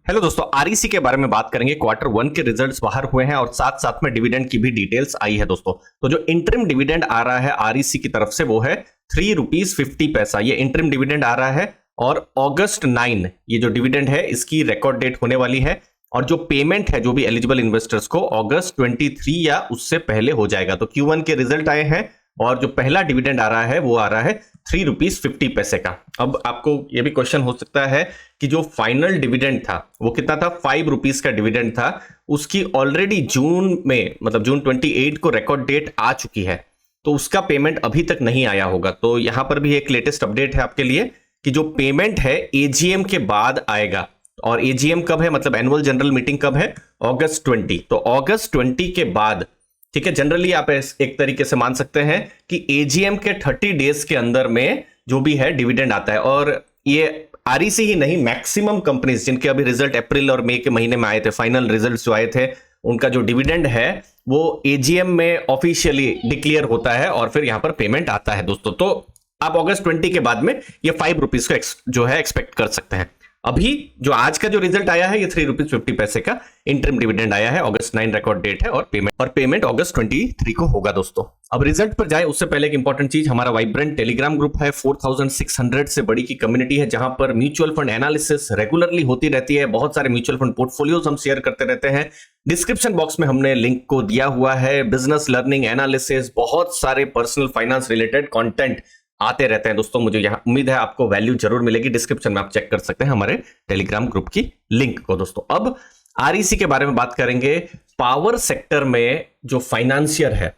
Hello दोस्तों, REC के बारे में बात करेंगे। क्वार्टर वन के रिजल्ट्स बाहर हुए हैं और साथ साथ में डिविडेंड की भी डिटेल्स आई है दोस्तों। तो जो इंटरिम डिविडेंड आ रहा है आरईसी की तरफ से वो है ₹3.50। ये इंटरिम डिविडेंड आ रहा है और अगस्त 9 ये जो डिविडेंड है इसकी रिकॉर्ड डेट होने वाली है और जो पेमेंट है जो भी एलिजिबल इन्वेस्टर्स को अगस्त 23 या उससे पहले हो जाएगा। तो Q1 के रिजल्ट आए हैं और जो पहला डिविडेंड आ रहा है वो आ रहा है ₹3.50 का। अब आपको ये भी क्वेश्चन हो सकता है कि जो फाइनल डिविडेंड था वो कितना था, ₹5 का डिविडेंड था। उसकी ऑलरेडी जून में मतलब जून 28 को रिकॉर्ड डेट आ चुकी है, तो उसका पेमेंट अभी तक नहीं आया होगा। तो यहां पर भी एक लेटेस्ट अपडेट है आपके लिए कि जो पेमेंट है एजीएम के बाद आएगा। और एजीएम कब है, मतलब एनुअल जनरल मीटिंग कब है, अगस्त 20। तो अगस्त 20 के बाद, ठीक है, जनरली आप एक तरीके से मान सकते हैं कि एजीएम के 30 डेज के अंदर में जो भी है डिविडेंड आता है। और ये आरईसी ही नहीं, मैक्सिमम कंपनीज जिनके अभी रिजल्ट अप्रैल और मई के महीने में आए थे, फाइनल रिजल्ट्स जो आए थे, उनका जो डिविडेंड है वो एजीएम में ऑफिशियली डिक्लेयर होता है और फिर यहां पर पेमेंट आता है दोस्तों। तो आप अगस्त 20 के बाद में ये ₹5 को जो है एक्सपेक्ट कर सकते हैं। अभी जो आज का जो रिजल्ट आया है ये ₹3.50 का इंटरिम डिविडेंड आया है। अगस्त 9 रिकॉर्ड डेट है और पेमेंट अगस्त 23 को होगा दोस्तों। अब रिजल्ट पर जाए उससे पहले एक इंपॉर्टेंट चीज, हमारा वाइब्रेंट टेलीग्राम ग्रुप है। 4600 से बड़ी की कम्युनिटी है जहां पर म्यूचुअल फंड एनालिसिस रेगुलरली होती रहती है। बहुत सारे म्यूचुअल फंड पोर्टफोलियोज हम शेयर करते रहते हैं। डिस्क्रिप्शन बॉक्स में हमने लिंक को दिया हुआ है। बिजनेस लर्निंग, एनालिसिस, बहुत सारे पर्सनल फाइनेंस रिलेटेड कंटेंट आते रहते हैं दोस्तों। मुझे यहां उम्मीद है आपको वैल्यू जरूर मिलेगी। डिस्क्रिप्शन में आप चेक कर सकते हैं हमारे टेलीग्राम ग्रुप की लिंक को दोस्तों। अब आरईसी के बारे में बात करेंगे। पावर सेक्टर में जो फाइनेंशियर है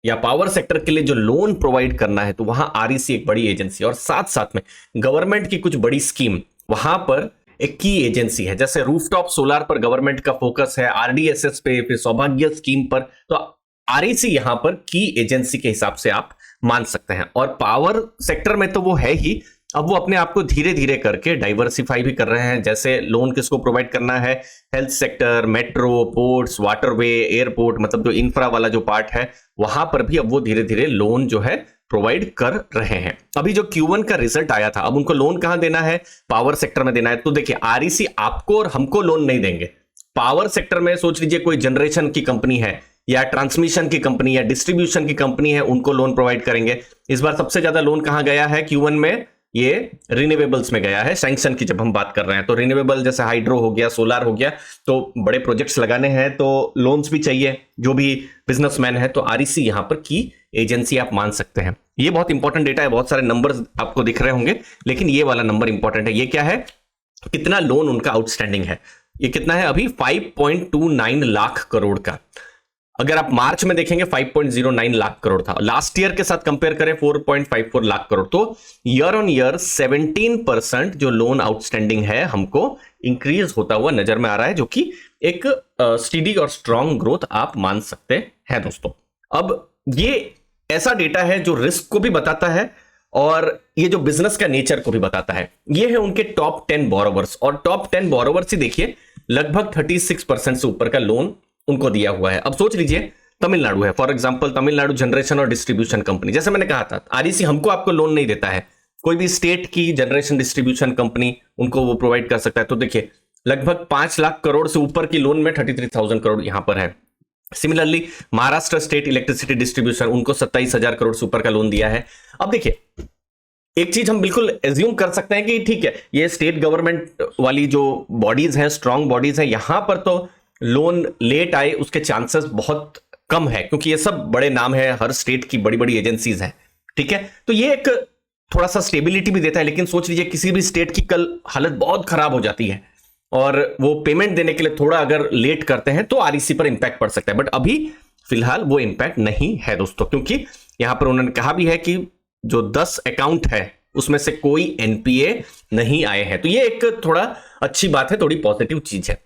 या पावर सेक्टर के लिए जो लोन प्रोवाइड करना है, तो वहां आरईसी एक बड़ी एजेंसी और साथ साथ में गवर्नमेंट की कुछ बड़ी स्कीम वहां पर एक की एजेंसी है। जैसे रूफटॉप सोलार पर गवर्नमेंट का फोकस है, आरडीएसएस पे, फिर सौभाग्य स्कीम पर। तो आरईसी यहां पर की एजेंसी के हिसाब से आप मान सकते हैं। और पावर सेक्टर में तो वो है ही, अब वो अपने आप को धीरे धीरे करके डाइवर्सिफाई भी कर रहे हैं। जैसे लोन किसको प्रोवाइड करना है, health sector, metro, ports, waterway, airport, मतलब जो इंफ्रा वाला जो पार्ट है वहां पर भी अब वो धीरे धीरे लोन जो है प्रोवाइड कर रहे हैं। अभी जो Q1 का रिजल्ट आया था, अब उनको लोन कहां देना है, पावर सेक्टर में देना है। तो देखिए आरईसी आपको और हमको लोन नहीं देंगे। पावर सेक्टर में सोच लीजिए कोई जनरेशन की कंपनी है या ट्रांसमिशन की कंपनी या डिस्ट्रीब्यूशन की कंपनी है, उनको लोन प्रोवाइड करेंगे। इस बार सबसे ज्यादा लोन कहां गया है Q1 में, ये रिन्यूएबल्स में गया है। सैंक्शन की जब हम बात कर रहे हैं तो रिन्यूएबल जैसे हाइड्रो हो गया, सोलार हो गया, तो बड़े प्रोजेक्ट्स लगाने हैं तो लोन्स भी चाहिए जो भी बिजनेसमैन है। तो आरईसी यहां पर की एजेंसी आप मान सकते हैं। ये बहुत इंपॉर्टेंट डेटा है, बहुत सारे नंबर्स आपको दिख रहे होंगे, लेकिन ये वाला नंबर इंपॉर्टेंट है। ये क्या है, कितना लोन उनका आउटस्टैंडिंग है। ये कितना है अभी, 5.29 लाख करोड़ का। अगर आप मार्च में देखेंगे 5.09 लाख करोड़ था। लास्ट ईयर के साथ कंपेयर करें 4.54 लाख करोड़। तो ईयर ऑन ईयर 17% जो लोन आउटस्टैंडिंग है हमको इंक्रीज होता हुआ नजर में आ रहा है, जो कि एक स्टीडी और स्ट्रांग ग्रोथ आप मान सकते हैं दोस्तों। अब ये ऐसा डेटा है जो रिस्क को भी बताता है और ये जो बिजनेस का नेचर को भी बताता है। ये है उनके टॉप 10 बोरोवर्स और टॉप 10 बोरोवर्स ही देखिए लगभग 36% से ऊपर का लोन उनको दिया हुआ है। अब सोच लीजिए तमिलनाडु है, फॉर एग्जांपल तमिलनाडु जनरेशन और डिस्ट्रीब्यूशन कंपनी। जैसे मैंने कहा था आरईसी हमको आपको लोन नहीं देता है, कोई भी स्टेट की जनरेशन डिस्ट्रीब्यूशन कंपनी उनको वो प्रोवाइड कर सकता है। तो देखिए लगभग 5 लाख करोड़ से ऊपर की लोन में 33,000 करोड़ यहां पर है। Similarly Maharashtra state electricity distribution, उनको 27,000 करोड़ से ऊपर का लोन दिया है। अब देखिए एक चीज हम बिल्कुल एज्यूम कर सकते हैं कि ठीक है, ये स्टेट गवर्नमेंट वाली जो बॉडीज हैं, स्ट्रांग बॉडीज हैं, यहां पर तो लोन लेट आए उसके चांसेस बहुत कम है, क्योंकि ये सब बड़े नाम है, हर स्टेट की बड़ी बड़ी एजेंसीज हैं, ठीक है। तो ये एक थोड़ा सा स्टेबिलिटी भी देता है। लेकिन सोच लीजिए किसी भी स्टेट की कल हालत बहुत खराब हो जाती है और वो पेमेंट देने के लिए थोड़ा अगर लेट करते हैं तो आरईसी पर इंपैक्ट पड़ सकता है। बट अभी फिलहाल वो इंपैक्ट नहीं है दोस्तों, क्योंकि यहां पर उन्होंने कहा भी है कि जो 10 अकाउंट है उसमें से कोई एनपीए नहीं आए हैं। तो ये एक थोड़ा अच्छी बात है, थोड़ी पॉजिटिव चीज है।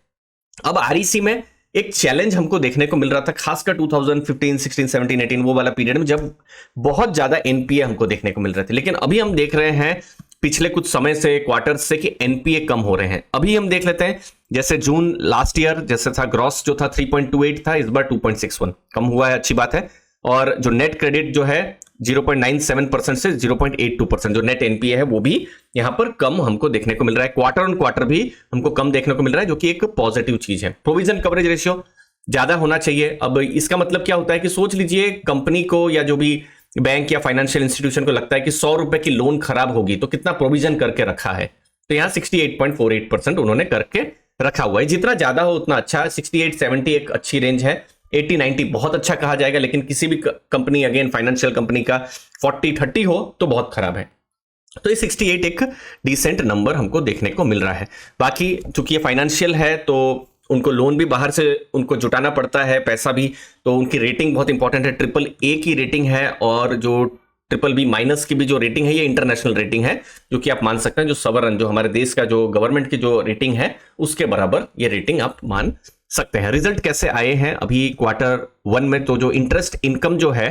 अब आरईसी में एक चैलेंज हमको देखने को मिल रहा था, खासकर 2015, 16, 17, 18 वो वाला पीरियड में, जब बहुत ज्यादा एनपीए हमको देखने को मिल रहे थे। लेकिन अभी हम देख रहे हैं पिछले कुछ समय से, क्वार्टर्स से, कि एनपीए कम हो रहे हैं। अभी हम देख लेते हैं, जैसे जून लास्ट ईयर जैसे था, ग्रॉस जो था 3.28 था, इस बार 2.61 कम हुआ है, अच्छी बात है। और जो नेट क्रेडिट जो है 0.97% से 0.82%। जो नेट एनपीए है वो भी यहां पर कम हमको देखने को मिल रहा है, क्वार्टर ऑन क्वार्टर भी हमको कम देखने को मिल रहा है, जो कि एक पॉजिटिव चीज है। प्रोविजन कवरेज रेशियो ज्यादा होना चाहिए। अब इसका मतलब क्या होता है कि सोच लीजिए कंपनी को या जो भी बैंक या फाइनेंशियल इंस्टीट्यूशन को लगता है कि 100 रुपए की लोन खराब होगी तो कितना प्रोविजन करके रखा है, तो यहां 68.48% उन्होंने करके रखा हुआ है। जितना ज्यादा हो उतना अच्छा है। 68-70 एक अच्छी रेंज है, 80-90 बहुत अच्छा कहा जाएगा, लेकिन किसी भी कंपनी, अगेन फाइनेंशियल कंपनी का 40-30 हो तो बहुत खराब है। तो ये 68 एक डिसेंट नंबर हमको देखने को मिल रहा है। बाकी चूंकि ये फाइनेंशियल है तो उनको लोन भी बाहर से उनको जुटाना पड़ता है, पैसा भी, तो उनकी रेटिंग बहुत इंपॉर्टेंट है। AAA की रेटिंग है, और जो BBB- की भी जो रेटिंग है ये इंटरनेशनल रेटिंग है, जो कि आप मान सकते हैं जो सवरन, जो हमारे देश का जो गवर्नमेंट की जो रेटिंग है उसके बराबर ये रेटिंग आप मान सकते हैं। रिजल्ट कैसे आए हैं अभी क्वार्टर 1 में, तो जो इंटरेस्ट इनकम जो है,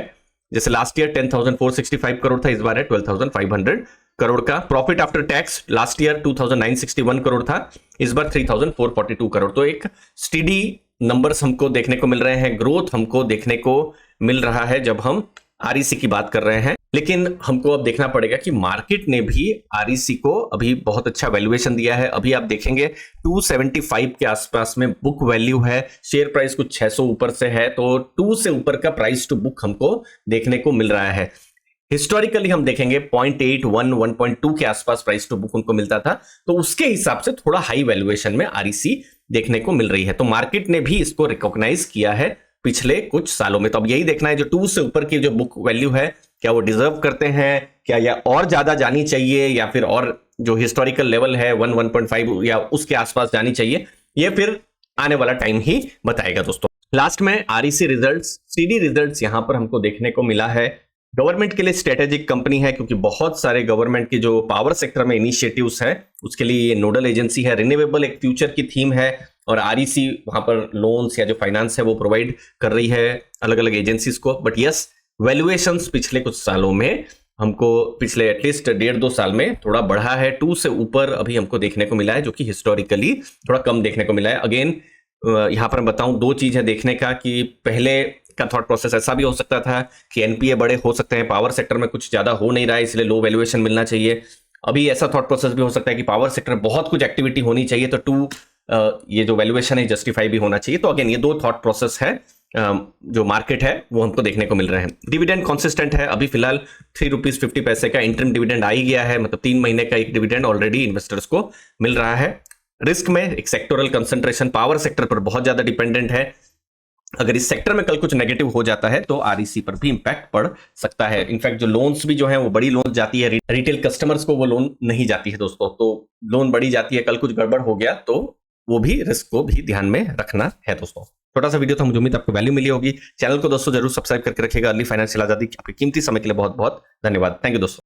जैसे लास्ट ईयर 10,465 करोड़ था, इस बार है 12,500 करोड़ का। Profit after tax last year 2,961 crore था, इस बार 3,442 करोड़। तो एक स्टीडी नंबर्स हमको देखने को मिल रहे हैं, ग्रोथ हमको देखने को मिल रहा है जब हम आरईसी की बात कर रहे हैं। लेकिन हमको अब देखना पड़ेगा कि मार्केट ने भी आरईसी को अभी बहुत अच्छा वैल्यूएशन दिया है। अभी आप देखेंगे 275 के आसपास में बुक वैल्यू है, शेयर प्राइस कुछ 600 ऊपर से है, तो 2 से ऊपर का प्राइस टू बुक हमको देखने को मिल रहा है। हिस्टोरिकली हम देखेंगे 0.81 1.2 के आसपास प्राइस टू बुक उनको मिलता था, तो उसके हिसाब से थोड़ा हाई वैल्यूएशन में आरईसी देखने को मिल रही है। तो मार्केट ने भी इसको रिकॉग्नाइज किया है पिछले कुछ सालों में। तो अब यही देखना है जो 2 से ऊपर की जो बुक वैल्यू है, क्या वो डिजर्व करते हैं, क्या या और ज्यादा जानी चाहिए, या फिर और जो हिस्टोरिकल लेवल है 1.5 या उसके आसपास जानी चाहिए, ये फिर आने वाला टाइम ही बताएगा दोस्तों। लास्ट में आरईसी रिजल्ट्स, सीडी रिजल्ट्स यहां पर हमको देखने को मिला है। गवर्नमेंट के लिए स्ट्रेटेजिक कंपनी है, क्योंकि बहुत सारे गवर्नमेंट की जो पावर सेक्टर में इनिशिएटिव्स है उसके लिए ये नोडल एजेंसी है। रिन्यूएबल एक फ्यूचर की थीम है, और आरईसी वहां पर लोन्स या जो फाइनेंस है वो प्रोवाइड कर रही है अलग अलग एजेंसीज को। बट यस, वैल्यूएशंस पिछले कुछ सालों में हमको, पिछले एटलीस्ट 1.5-2 साल में थोड़ा बढ़ा है। 2 से ऊपर अभी हमको देखने को मिला है, जो कि हिस्टोरिकली थोड़ा कम देखने को मिला है। अगेन यहां पर मैं बताऊं, 2 चीज है देखने का, कि पहले का थॉट प्रोसेस ऐसा भी हो सकता था कि एनपीए बड़े हो सकते हैं, पावर सेक्टर में कुछ ज्यादा हो नहीं रहा है इसलिए लो वैल्यूएशन मिलना चाहिए। अभी ऐसा थॉट प्रोसेस भी हो सकता है कि पावर सेक्टर में बहुत कुछ एक्टिविटी होनी चाहिए, तो ये जो वैल्यूएशन है जस्टिफाई भी होना चाहिए। तो अगेन ये 2 थॉट प्रोसेस है जो मार्केट है वो हमको देखने को मिल रहे हैं। डिविडेंड कंसिस्टेंट है, अभी फिलहाल 3 रुपीज 50 पैसे का इंटरिम डिविडेंड आ ही गया है, मतलब 3 महीने का एक डिविडेंड ऑलरेडी इन्वेस्टर्स को मिल रहा है। रिस्क में एक सेक्टोरल कंसंट्रेशन, पावर सेक्टर पर बहुत ज्यादा डिपेंडेंट है। अगर इस सेक्टर में कल कुछ नेगेटिव हो जाता है तो आरईसी पर भी इंपैक्ट पड़ सकता है। इनफैक्ट जो लोन्स भी जो है वो बड़ी लोन जाती है, रिटेल कस्टमर्स को वो लोन नहीं जाती है दोस्तों, तो लोन बड़ी जाती है, कल कुछ गड़बड़ हो गया तो वो भी रिस्क को भी ध्यान में रखना है दोस्तों। छोटा सा वीडियो था, मुझे उम्मीद आपको वैल्यू मिली होगी। चैनल को दोस्तों जरूर सब्सक्राइब करके रखिएगा। अर्ली फाइनेंशियल आजादी, आपके कीमती समय के लिए बहुत बहुत धन्यवाद। थैंक यू दोस्तों।